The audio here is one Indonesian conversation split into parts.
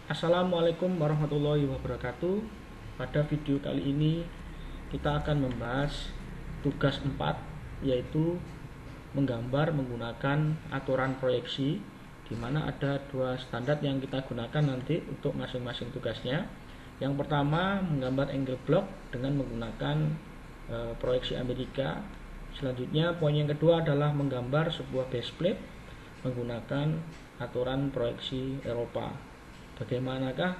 Assalamualaikum warahmatullahi wabarakatuh. Pada video kali ini kita akan membahas tugas 4, yaitu menggambar menggunakan aturan proyeksi, di mana ada dua standar yang kita gunakan nanti untuk masing-masing tugasnya. Yang pertama, menggambar angle block dengan menggunakan proyeksi Amerika. Selanjutnya, poin yang kedua adalah menggambar sebuah base plate menggunakan aturan proyeksi Eropa. Bagaimanakah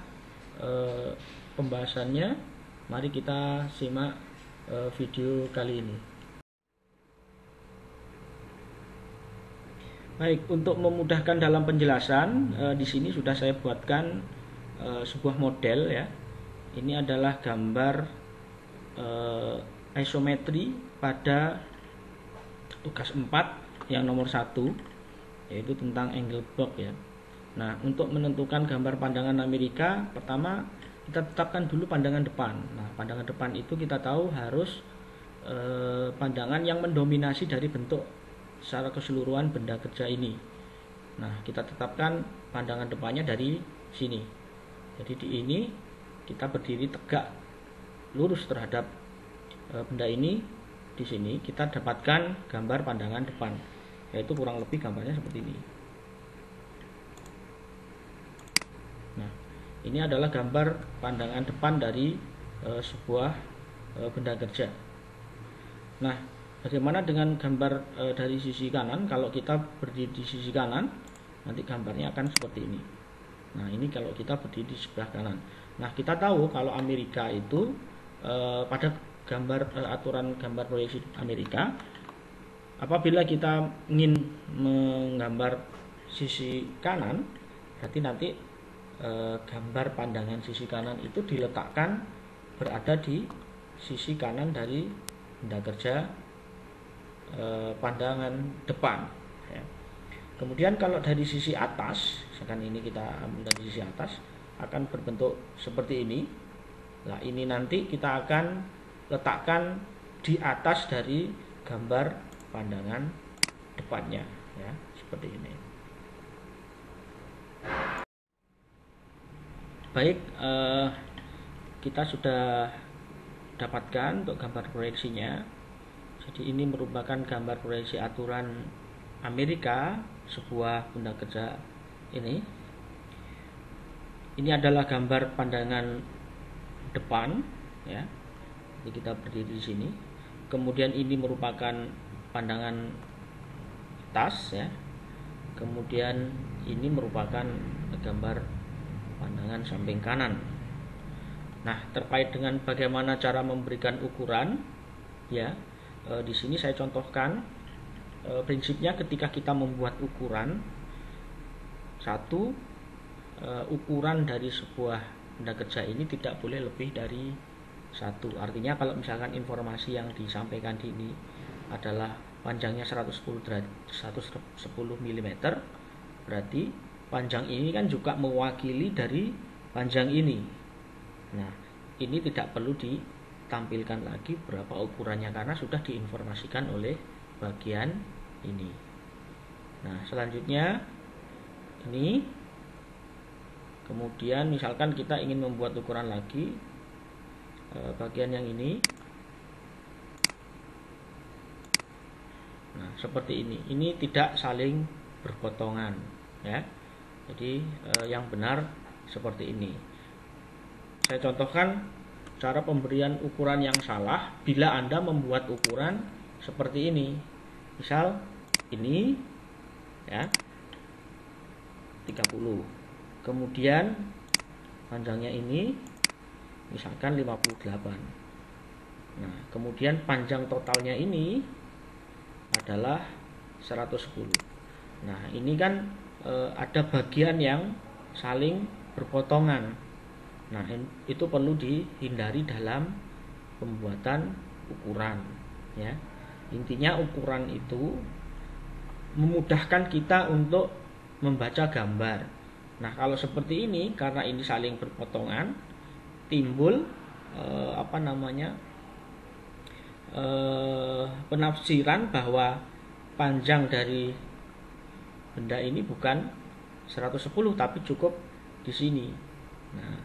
pembahasannya? Mari kita simak video kali ini. Baik, untuk memudahkan dalam penjelasan, di sini sudah saya buatkan sebuah model ya. Ini adalah gambar isometri pada tugas 4 yang nomor 1, yaitu tentang angle block ya. Nah, untuk menentukan gambar pandangan Amerika, pertama kita tetapkan dulu pandangan depan. Nah, pandangan depan itu kita tahu harus pandangan yang mendominasi dari bentuk secara keseluruhan benda kerja ini. Nah, kita tetapkan pandangan depannya dari sini. Jadi di ini kita berdiri tegak lurus terhadap benda ini. Di sini kita dapatkan gambar pandangan depan, yaitu kurang lebih gambarnya seperti ini. Nah, ini adalah gambar pandangan depan dari sebuah benda kerja. Nah, bagaimana dengan gambar dari sisi kanan? Kalau kita berdiri di sisi kanan, nanti gambarnya akan seperti ini. Nah, ini kalau kita berdiri di sebelah kanan. Nah, kita tahu kalau Amerika itu pada gambar aturan gambar proyeksi Amerika, apabila kita ingin menggambar sisi kanan, berarti nanti gambar pandangan sisi kanan itu diletakkan berada di sisi kanan dari benda kerja pandangan depan ya. Kemudian kalau dari sisi atas, misalkan ini kita ambil dari sisi atas, akan berbentuk seperti ini. Nah, ini nanti kita akan letakkan di atas dari gambar pandangan depannya ya, seperti ini. Baik, kita sudah dapatkan untuk gambar proyeksinya. Jadi ini merupakan gambar proyeksi aturan Amerika, sebuah benda kerja ini. Ini adalah gambar pandangan depan ya. Jadi kita berdiri di sini. Kemudian ini merupakan pandangan atas ya. Kemudian ini merupakan gambar pandangan samping kanan. Nah, terkait dengan bagaimana cara memberikan ukuran ya, di sini saya contohkan prinsipnya ketika kita membuat ukuran, satu, ukuran dari sebuah benda kerja ini tidak boleh lebih dari 1. Artinya kalau misalkan informasi yang disampaikan di ini adalah panjangnya 110 mm, berarti panjang ini kan juga mewakili dari panjang ini. Nah, ini tidak perlu ditampilkan lagi berapa ukurannya karena sudah diinformasikan oleh bagian ini. Nah, selanjutnya ini, kemudian misalkan kita ingin membuat ukuran lagi bagian yang ini. Nah, seperti ini. Ini tidak saling berpotongan ya. Jadi yang benar seperti ini. Saya contohkan cara pemberian ukuran yang salah bila Anda membuat ukuran seperti ini. Misal ini ya, 30. Kemudian panjangnya ini misalkan 58. Nah, kemudian panjang totalnya ini adalah 110. Nah, ini kan ada bagian yang saling berpotongan. Nah, itu perlu dihindari dalam pembuatan ukuran ya. Intinya ukuran itu memudahkan kita untuk membaca gambar. Nah, kalau seperti ini karena ini saling berpotongan, timbul penafsiran bahwa panjang dari benda ini bukan 110 tapi cukup di sini. Nah,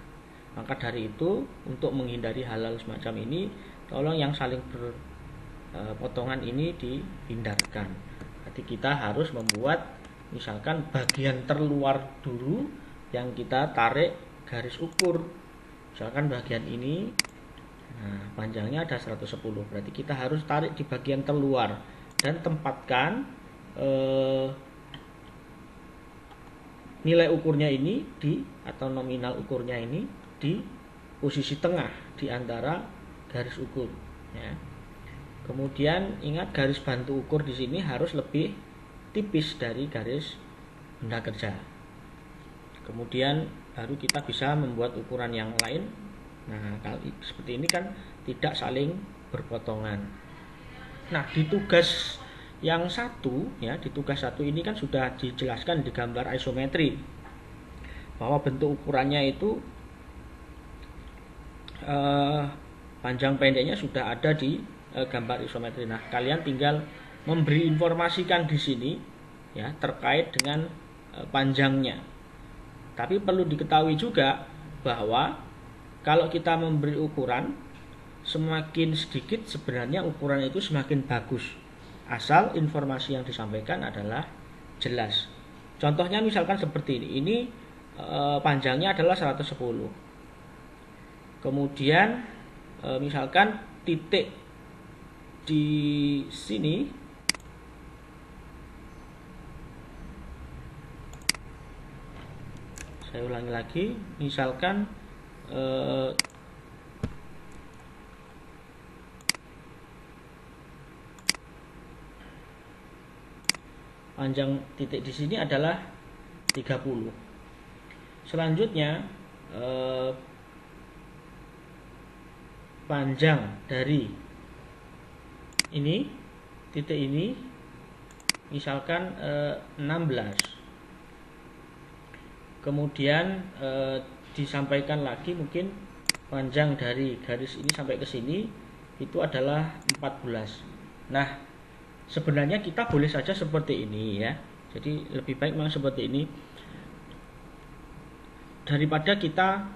maka dari itu untuk menghindari hal-hal semacam ini, tolong yang saling berpotongan ini dihindarkan. Jadi kita harus membuat misalkan bagian terluar dulu yang kita tarik garis ukur. Misalkan bagian ini, nah, panjangnya ada 110, berarti kita harus tarik di bagian terluar dan tempatkan nilai ukurnya ini atau nominal ukurnya ini di posisi tengah di antara garis ukur, ya. Kemudian ingat garis bantu ukur di sini harus lebih tipis dari garis benda kerja. Kemudian baru kita bisa membuat ukuran yang lain. Nah, kalau seperti ini kan tidak saling berpotongan. Nah, di tugas yang satu, ya, di tugas satu ini kan sudah dijelaskan di gambar isometri bahwa bentuk ukurannya itu panjang pendeknya sudah ada di gambar isometri. Nah, kalian tinggal memberi informasikan di sini, ya, terkait dengan panjangnya. Tapi perlu diketahui juga bahwa kalau kita memberi ukuran, semakin sedikit sebenarnya ukuran itu semakin bagus, asal informasi yang disampaikan adalah jelas. Contohnya misalkan seperti ini. Ini panjangnya adalah 110. Kemudian misalkan titik di sini saya ulangi lagi, misalkan panjang titik di sini adalah 30. Selanjutnya panjang dari ini, titik ini misalkan 16. Kemudian disampaikan lagi mungkin panjang dari garis ini sampai ke sini itu adalah 14. Nah, sebenarnya kita boleh saja seperti ini, ya. Jadi lebih baik memang seperti ini daripada kita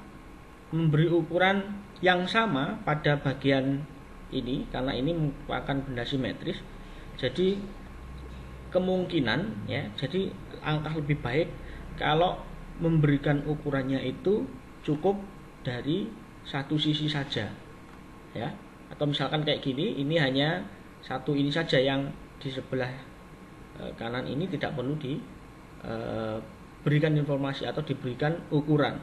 memberi ukuran yang sama pada bagian ini, karena ini merupakan benda simetris. Jadi kemungkinan, ya, jadi angka lebih baik kalau memberikan ukurannya itu cukup dari satu sisi saja, ya. Atau misalkan kayak gini, ini hanya satu ini saja, yang di sebelah kanan ini tidak perlu diberikan informasi atau diberikan ukuran.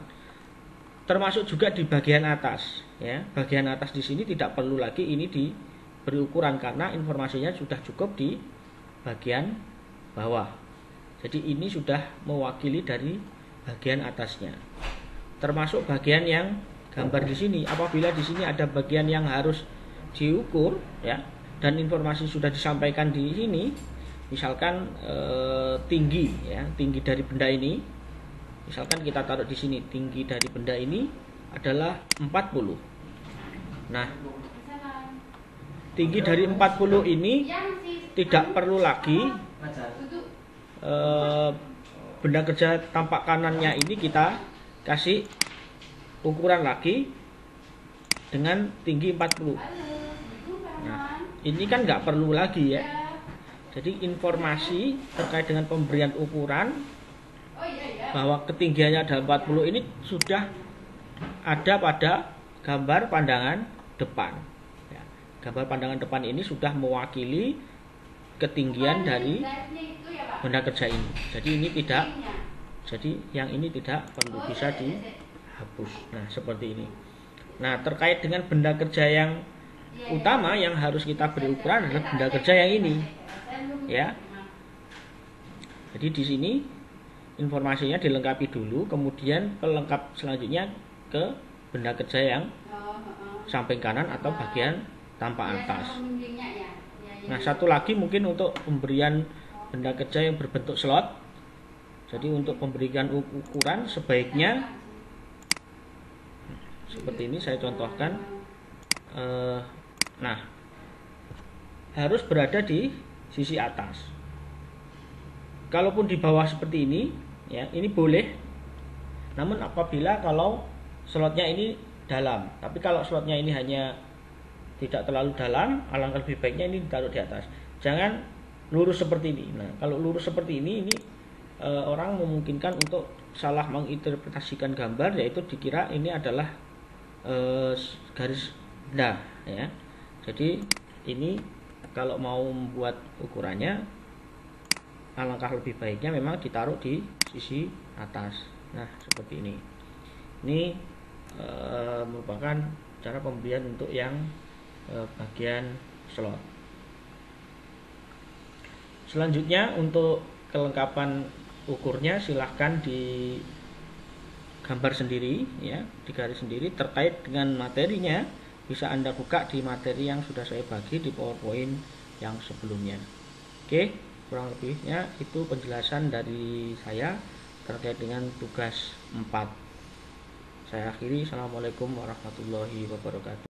Termasuk juga di bagian atas, ya. Bagian atas di sini tidak perlu lagi ini diberi ukuran karena informasinya sudah cukup di bagian bawah. Jadi ini sudah mewakili dari bagian atasnya. Termasuk bagian yang gambar di sini. Apabila di sini ada bagian yang harus diukur, ya, dan informasi sudah disampaikan di sini, misalkan tinggi, ya, tinggi dari benda ini. Misalkan kita taruh di sini, tinggi dari benda ini adalah 40. Nah, tinggi dari 40 ini tidak perlu lagi benda kerja tampak kanannya ini kita kasih ukuran lagi dengan tinggi 40. Nah, ini kan nggak perlu lagi, ya. Jadi informasi terkait dengan pemberian ukuran bahwa ketinggiannya adalah 40 ini sudah ada pada gambar pandangan depan, ya. Gambar pandangan depan ini sudah mewakili ketinggian dari benda kerja ini. Jadi ini tidak, jadi yang ini tidak perlu, bisa dihapus. Nah, seperti ini. Nah, terkait dengan benda kerja yang utama yang harus kita beri ukuran adalah benda kerja yang ini, ya. Jadi di sini informasinya dilengkapi dulu, kemudian pelengkap selanjutnya ke benda kerja yang samping kanan atau bagian tampak atas. Nah, satu lagi mungkin untuk pemberian benda kerja yang berbentuk slot. Jadi untuk pemberian ukuran sebaiknya seperti ini, saya contohkan. Nah, harus berada di sisi atas. Kalaupun di bawah seperti ini, ya, ini boleh. Namun apabila kalau slotnya ini dalam. Tapi kalau slotnya ini hanya tidak terlalu dalam, alangkah lebih baiknya ini ditaruh di atas. Jangan lurus seperti ini. Nah, kalau lurus seperti ini orang memungkinkan untuk salah menginterpretasikan gambar, yaitu dikira ini adalah garis benda ya. Jadi ini kalau mau membuat ukurannya, alangkah lebih baiknya memang ditaruh di sisi atas. Nah, seperti ini. Ini merupakan cara pembelian untuk yang bagian slot. Selanjutnya untuk kelengkapan ukurnya silahkan di gambar sendiri ya, di garis sendiri. Terkait dengan materinya bisa Anda buka di materi yang sudah saya bagi di PowerPoint yang sebelumnya. Oke, kurang lebihnya itu penjelasan dari saya terkait dengan tugas 4. Saya akhiri. Assalamualaikum warahmatullahi wabarakatuh.